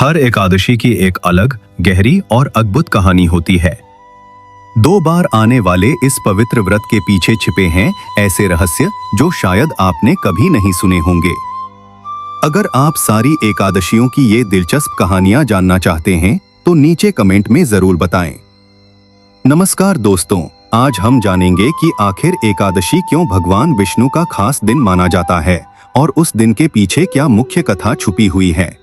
हर एकादशी की एक अलग, गहरी और अद्भुत कहानी होती है। 2 बार आने वाले इस पवित्र व्रत के पीछे छिपे हैं ऐसे रहस्य जो शायद आपने कभी नहीं सुने होंगे। अगर आप सारी एकादशियों की ये दिलचस्प कहानियां जानना चाहते हैं तो नीचे कमेंट में जरूर बताएं। नमस्कार दोस्तों, आज हम जानेंगे कि आखिर एकादशी क्यों भगवान विष्णु का खास दिन माना जाता है और उस दिन के पीछे क्या मुख्य कथा छुपी हुई है।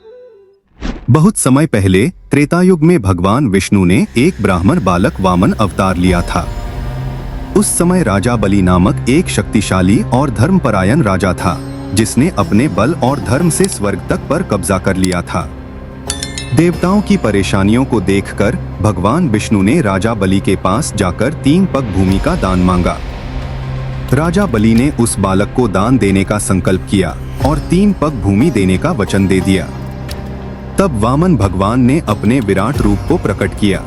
बहुत समय पहले त्रेता युग में भगवान विष्णु ने एक ब्राह्मण बालक वामन अवतार लिया था। उस समय राजा बलि नामक एक शक्तिशाली और धर्मपरायण राजा था, जिसने अपने बल और धर्म से स्वर्ग तक पर कब्जा कर लिया था। देवताओं की परेशानियों को देखकर भगवान विष्णु ने राजा बलि के पास जाकर 3 पग भूमि का दान मांगा। राजा बलि ने उस बालक को दान देने का संकल्प किया और 3 पग भूमि देने का वचन दे दिया। तब वामन भगवान ने अपने विराट रूप को प्रकट किया।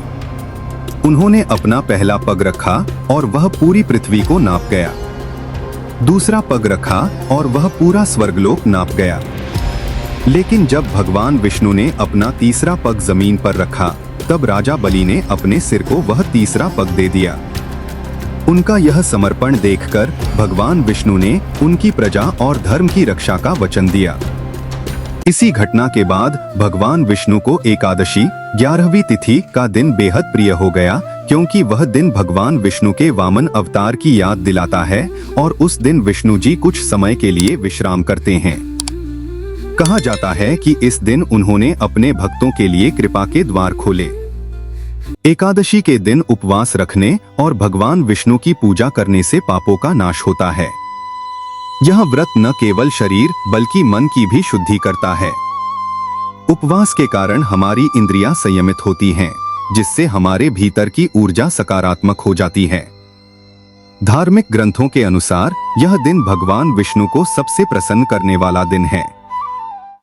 उन्होंने अपना पहला पग रखा और वह पूरी पृथ्वी को नाप गया। दूसरा पग रखा और वह पूरा स्वर्गलोक नाप गया। लेकिन जब भगवान विष्णु ने अपना तीसरा पग जमीन पर रखा, तब राजा बलि ने अपने सिर को वह तीसरा पग दे दिया। उनका यह समर्पण देखकर भगवान विष्णु ने उनकी प्रजा और धर्म की रक्षा का वचन दिया। इसी घटना के बाद भगवान विष्णु को एकादशी 11वीं तिथि का दिन बेहद प्रिय हो गया, क्योंकि वह दिन भगवान विष्णु के वामन अवतार की याद दिलाता है और उस दिन विष्णु जी कुछ समय के लिए विश्राम करते हैं। कहा जाता है कि इस दिन उन्होंने अपने भक्तों के लिए कृपा के द्वार खोले। एकादशी के दिन उपवास रखने और भगवान विष्णु की पूजा करने से पापों का नाश होता है। यह व्रत न केवल शरीर बल्कि मन की भी शुद्धि करता है। उपवास के कारण हमारी इंद्रियां संयमित होती हैं, जिससे हमारे भीतर की ऊर्जा सकारात्मक हो जाती है। धार्मिक ग्रंथों के अनुसार यह दिन भगवान विष्णु को सबसे प्रसन्न करने वाला दिन है।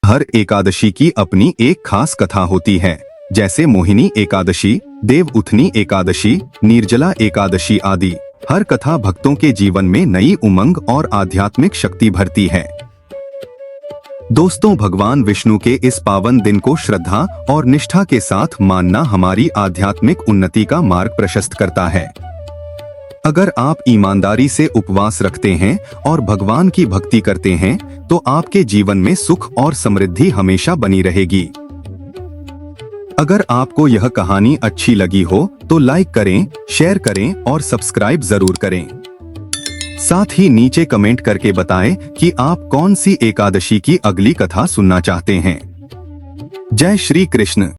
हर एकादशी की अपनी एक खास कथा होती है, जैसे मोहिनी एकादशी, देव उठनी एकादशी, निर्जला एकादशी आदि। हर कथा भक्तों के जीवन में नई उमंग और आध्यात्मिक शक्ति भरती है। दोस्तों, भगवान विष्णु के इस पावन दिन को श्रद्धा और निष्ठा के साथ मानना हमारी आध्यात्मिक उन्नति का मार्ग प्रशस्त करता है। अगर आप ईमानदारी से उपवास रखते हैं और भगवान की भक्ति करते हैं, तो आपके जीवन में सुख और समृद्धि हमेशा बनी रहेगी। अगर आपको यह कहानी अच्छी लगी हो तो लाइक करें, शेयर करें और सब्सक्राइब जरूर करें। साथ ही नीचे कमेंट करके बताएं कि आप कौन सी एकादशी की अगली कथा सुनना चाहते हैं। जय श्री कृष्ण।